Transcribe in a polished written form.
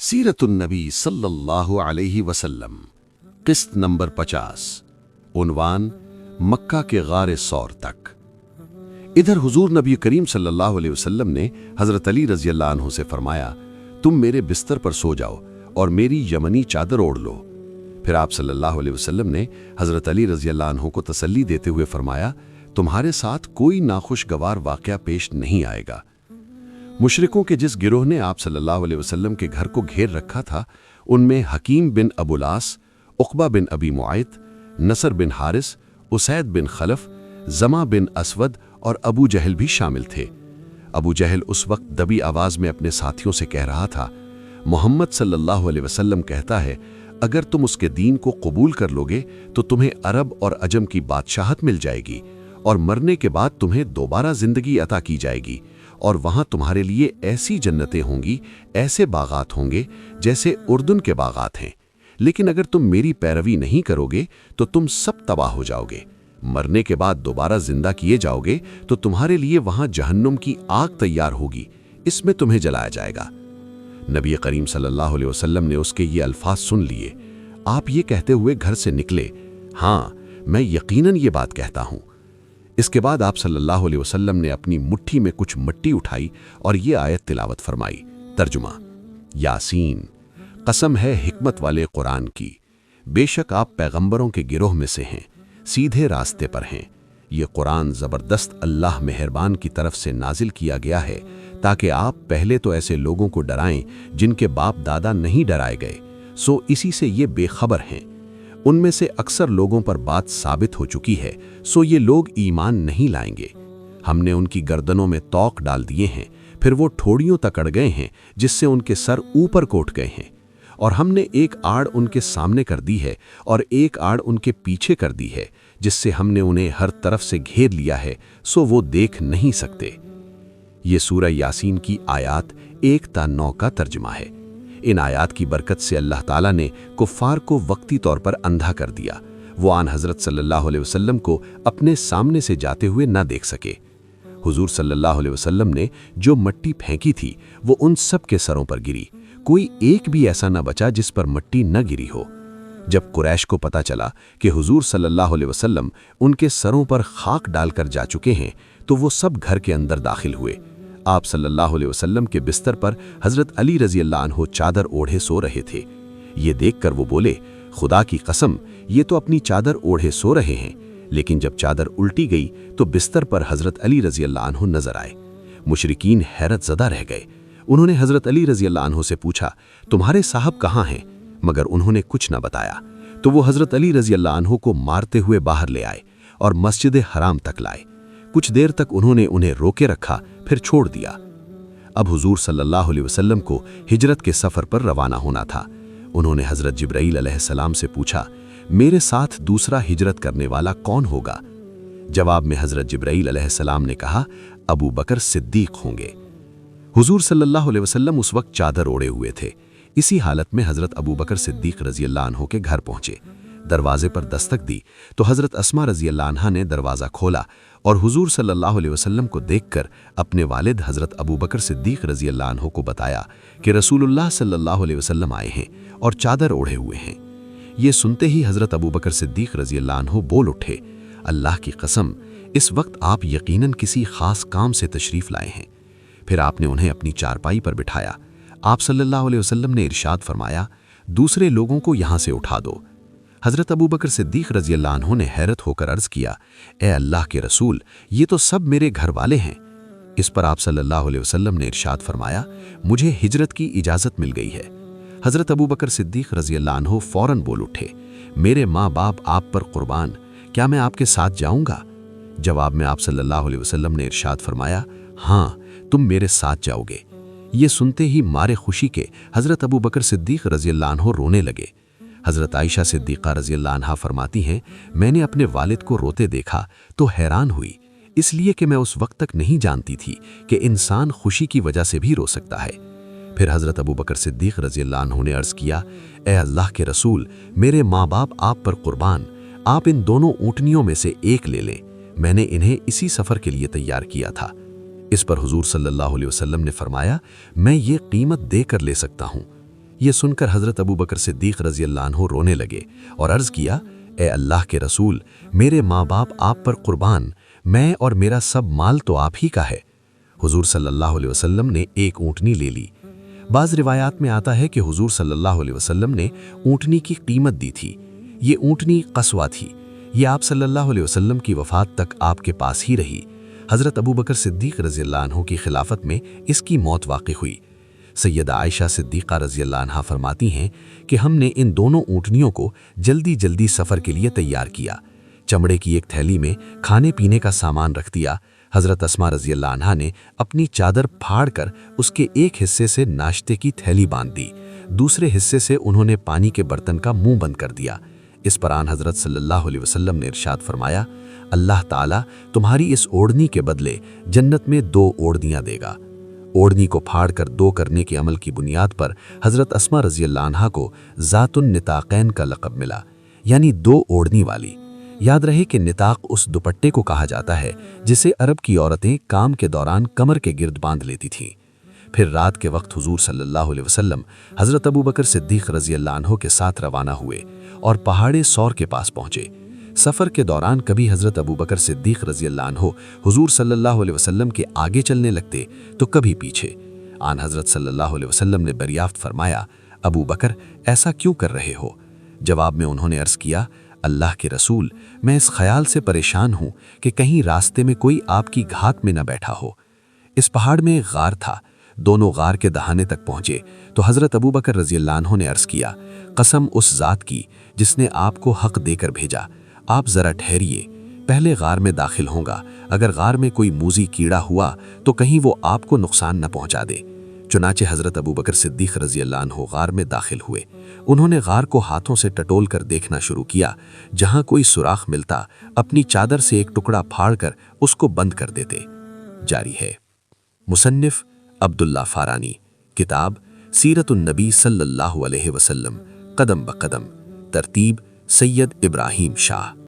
सीरत नबी सल्लल्लाहु अलैहि वसल्लम, किस्त नंबर 50। उन्वान, मक्का के गारे सौर तक। इधर हुजूर नबी करीम सल्लल्लाहु अलैहि वसल्लम ने हज़रत अली रज़ी अल्लाह अन्हु से फरमाया, तुम मेरे बिस्तर पर सो जाओ और मेरी यमनी चादर ओढ़ लो। फिर आप सल्लल्लाहु अलैहि वसल्लम ने हज़रत अली रज़ी अल्लाह अन्हु को तसल्ली देते हुए फरमाया, तुम्हारे साथ कोई नाखुशगवार वाक़या पेश नहीं आएगा। मुशरिकों के जिस गिरोह ने आप सल्लल्लाहु अलैहि वसल्लम के घर को घेर रखा था, उनमें हकीम बिन अबुलास, उक़बा बिन अबी मुआयत, नसर बिन हारिस, उसैद बिन खलफ, जमा बिन असवद और अबू जहल भी शामिल थे। अबू जहल उस वक्त दबी आवाज में अपने साथियों से कह रहा था, मोहम्मद सल्लल्लाहु अलैहि वसल्लम कहता है, अगर तुम उसके दीन को कबूल कर लोगे तो तुम्हें अरब और अजम की बादशाहत मिल जाएगी और मरने के बाद तुम्हें दोबारा जिंदगी अता की जाएगी और वहां तुम्हारे लिए ऐसी जन्नतें होंगी, ऐसे बागात होंगे जैसे उर्दुन के बागात हैं। लेकिन अगर तुम मेरी पैरवी नहीं करोगे तो तुम सब तबाह हो जाओगे। मरने के बाद दोबारा जिंदा किए जाओगे तो तुम्हारे लिए वहां जहन्नुम की आग तैयार होगी, इसमें तुम्हें जलाया जाएगा। नबी करीम सल्लल्लाहु अलैहि वसल्लम ने उसके ये अल्फाज सुन लिए। आप ये कहते हुए घर से निकले, हाँ मैं यकीनन ये बात कहता हूं। इसके बाद आप सल्लल्लाहु अलैहि वसल्लम ने अपनी मुट्ठी में कुछ मिट्टी उठाई और ये आयत तिलावत फरमाई। तर्जुमा, यासीन, कसम है हिकमत वाले कुरान की, बेशक आप पैगंबरों के गिरोह में से हैं, सीधे रास्ते पर हैं। ये कुरान ज़बरदस्त अल्लाह मेहरबान की तरफ से नाजिल किया गया है ताकि आप पहले तो ऐसे लोगों को डराएं जिनके बाप दादा नहीं डराए गए, सो इसी से ये बेखबर हैं। उनमें से अक्सर लोगों पर बात साबित हो चुकी है, सो ये लोग ईमान नहीं लाएंगे। हमने उनकी गर्दनों में तौक डाल दिए हैं, फिर वो ठोड़ियों तक अड़ गए हैं जिससे उनके सर ऊपर को उठ गए हैं। और हमने एक आड़ उनके सामने कर दी है और एक आड़ उनके पीछे कर दी है, जिससे हमने उन्हें हर तरफ से घेर लिया है, सो वो देख नहीं सकते। ये सूरह यासीन की आयात 1-9 का तर्जुमा है। इन आयात की बरकत से अल्लाह ताला ने कुफ्फार को वक्ती तौर पर अंधा कर दिया। वो आन हज़रत सल्लल्लाहु अलैहि वसल्लम को अपने सामने से जाते हुए न देख सके। हुजूर सल्लल्लाहु अलैहि वसल्लम ने जो मिट्टी फेंकी थी वो उन सब के सरों पर गिरी, कोई एक भी ऐसा न बचा जिस पर मिट्टी न गिरी हो। जब कुरैश को पता चला कि हुजूर सल्लल्लाहु अलैहि वसल्लम उनके सरों पर खाक डालकर जा चुके हैं, तो वो सब घर के अंदर दाखिल हुए। आप सल्लल्लाहु अलैहि वसल्लम के बिस्तर पर हज़रत अली रज़ी अल्लाह अन्हु चादर ओढ़े सो रहे थे। ये देखकर वो बोले, खुदा की कसम, ये तो अपनी चादर ओढ़े सो रहे हैं। लेकिन जब चादर उल्टी गई तो बिस्तर पर हज़रत अली रज़ी अल्लाह अन्हु नजर आए। मुशरिकीन हैरत ज़दा रह गए। उन्होंने हज़रत अली रज़ी अल्लाह अन्हु से पूछा, तुम्हारे साहब कहाँ हैं? मगर उन्होंने कुछ न बताया। तो वो हज़रत अली रज़ी अल्लाह अन्हु को मारते हुए बाहर ले आए और मस्जिद हराम तक लाए। कुछ देर तक उन्होंने उन्हें रोके रखा, फिर छोड़ दिया। अब हुजूर सल्लल्लाहु अलैहि वसल्लम को हिजरत के सफ़र पर रवाना होना था। उन्होंने हज़रत जिब्राईल अलैहिस्सलाम से पूछा, मेरे साथ दूसरा हिजरत करने वाला कौन होगा? जवाब में हज़रत जिब्राईल अलैहिस्सलाम ने कहा, अबू बकर सिद्दीक होंगे। हुजूर सल्लल्लाहु अलैहि वसल्लम उस वक्त चादर ओढ़े हुए थे। इसी हालत में हज़रत अबू बकर सिद्दीक रज़ी अल्लाह अन्हु के घर पहुंचे। दरवाजे पर दस्तक दी तो हज़रत अस्मा रज़ी अल्लाह अन्हा ने दरवाज़ा खोला और हुजूर सल्लल्लाहु अलैहि वसल्लम को देखकर अपने वालिद हज़रत अबू बकर सिद्दीक रज़ी अल्लाह अन्हु को बताया कि रसूलुल्लाह सल्लल्लाहु अलैहि वसल्लम आए हैं और चादर ओढ़े हुए हैं। ये सुनते ही हज़रत अबू बकर सिद्दीक रज़ी अल्लाह अन्हु बोल उठे, अल्लाह की कसम, इस वक्त आप यकीनन किसी ख़ास काम से तशरीफ़ लाए हैं। फिर आपने उन्हें अपनी चारपाई पर बिठाया। आप सल्लल्लाहु अलैहि वसल्लम ने इरशाद फरमाया, दूसरे लोगों को यहाँ से उठा दो। हज़रत अबू बकर सिद्दीक रज़ी अल्लाह अन्हु ने हैरत होकर अर्ज़ किया, ए अल्लाह के रसूल, ये तो सब मेरे घर वाले हैं। इस पर आप सल्लल्लाहु अलैहि वसल्लम ने इरशाद फरमाया, मुझे हिजरत की इजाज़त मिल गई है। हज़रत अबू बकर सिद्दीक रज़ी अल्लाह अन्हु फ़ौरन बोल उठे, मेरे माँ बाप आप पर कुर्बान, क्या मैं आपके साथ जाऊँगा? जवाब में आप सल्लल्लाहु अलैहि वसल्लम ने इरशाद फरमाया, हाँ तुम मेरे साथ जाओगे। ये सुनते ही मारे खुशी के हज़रत अबू बकर सिद्दीक रज़ी अल्लाह अन्हु रोने लगे। हज़रत आयशा सिद्दीक़ा रज़ी अल्लाह अन्हा फरमाती हैं, मैंने अपने वालिद को रोते देखा तो हैरान हुई, इसलिए कि मैं उस वक्त तक नहीं जानती थी कि इंसान खुशी की वजह से भी रो सकता है। फिर हज़रत अबू बकर सिद्दीक रज़ी अल्लाह अन्हु ने अर्ज़ किया, ए अल्लाह के रसूल, मेरे माँ बाप आप पर कुर्बान, आप इन दोनों ऊँटनियों में से एक ले लें, मैंने इन्हें इसी सफ़र के लिए तैयार किया था। इस पर हुजूर सल्लल्लाहु अलैहि वसल्लम ने फरमाया, मैं ये कीमत देकर ले सकता हूँ। یہ سن کر حضرت ابو بکر صدیق رضی اللہ عنہ رونے لگے اور عرض کیا، اے اللہ کے رسول، میرے ماں باپ آپ پر قربان، میں اور میرا سب مال تو آپ ہی کا ہے۔ حضور صلی اللہ علیہ وسلم نے ایک اونٹنی لے لی۔ بعض روایات میں آتا ہے کہ حضور صلی اللہ علیہ وسلم نے اونٹنی کی قیمت دی تھی۔ یہ اونٹنی قصوہ تھی۔ یہ آپ صلی اللہ علیہ وسلم کی وفات تک آپ کے پاس ہی رہی۔ حضرت ابو بکر صدیق رضی اللہ عنہ کی خلافت میں اس کی موت واقع ہوئی۔ سیدہ عائشہ صدیقہ رضی اللہ عنہا فرماتی ہیں کہ ہم نے ان دونوں اونٹنیوں کو جلدی جلدی سفر کے لیے تیار کیا۔ چمڑے کی ایک تھیلی میں کھانے پینے کا سامان رکھ دیا۔ حضرت اسماء رضی اللہ عنہا نے اپنی چادر پھاڑ کر اس کے ایک حصے سے ناشتے کی تھیلی باندھ دی، دوسرے حصے سے انہوں نے پانی کے برتن کا منہ بند کر دیا۔ اس پر آن حضرت صلی اللہ علیہ وسلم نے ارشاد فرمایا، اللہ تعالیٰ تمہاری اس اوڑھنی کے بدلے جنت میں 2 اوڑھنیاں دے گا۔ اوڑھنی کو پھاڑ کر 2 کرنے کے عمل کی بنیاد پر حضرت اسماء رضی اللہ عنہا کو ذات النطاقین کا لقب ملا، یعنی 2 اوڑھنی والی۔ یاد رہے کہ نطاق اس دوپٹے کو کہا جاتا ہے جسے عرب کی عورتیں کام کے دوران کمر کے گرد باندھ لیتی تھیں۔ پھر رات کے وقت حضور صلی اللہ علیہ وسلم حضرت ابو بکر صدیق رضی اللہ عنہ کے ساتھ روانہ ہوئے اور پہاڑ سور کے پاس پہنچے۔ سفر کے دوران کبھی حضرت ابو بکر صدیق رضی اللہ عنہ حضور صلی اللہ علیہ وسلم کے آگے چلنے لگتے تو کبھی پیچھے۔ آن حضرت صلی اللہ علیہ وسلم نے دریافت فرمایا، ابو بکر ایسا کیوں کر رہے ہو؟ جواب میں انہوں نے عرض کیا، اللہ کے رسول، میں اس خیال سے پریشان ہوں کہ کہیں راستے میں کوئی آپ کی گھات میں نہ بیٹھا ہو۔ اس پہاڑ میں ایک غار تھا۔ دونوں غار کے دہانے تک پہنچے تو حضرت ابو بکر رضی اللہ عنہ نے عرض کیا، قسم اس ذات کی جس نے آپ کو حق دے کر بھیجا، آپ ذرا ٹھہریے، پہلے غار میں داخل ہوں گا، اگر غار میں کوئی موذی کیڑا ہوا تو کہیں وہ آپ کو نقصان نہ پہنچا دے۔ چنانچہ حضرت ابو بکر صدیق رضی اللہ عنہ غار میں داخل ہوئے۔ انہوں نے غار کو ہاتھوں سے ٹٹول کر دیکھنا شروع کیا، جہاں کوئی سوراخ ملتا اپنی چادر سے ایک ٹکڑا پھاڑ کر اس کو بند کر دیتے۔ جاری ہے۔ مصنف عبداللہ فارانی، کتاب سیرت النبی صلی اللہ علیہ وسلم، قدم بقدم، ترتیب سید ابراہیم شاہ۔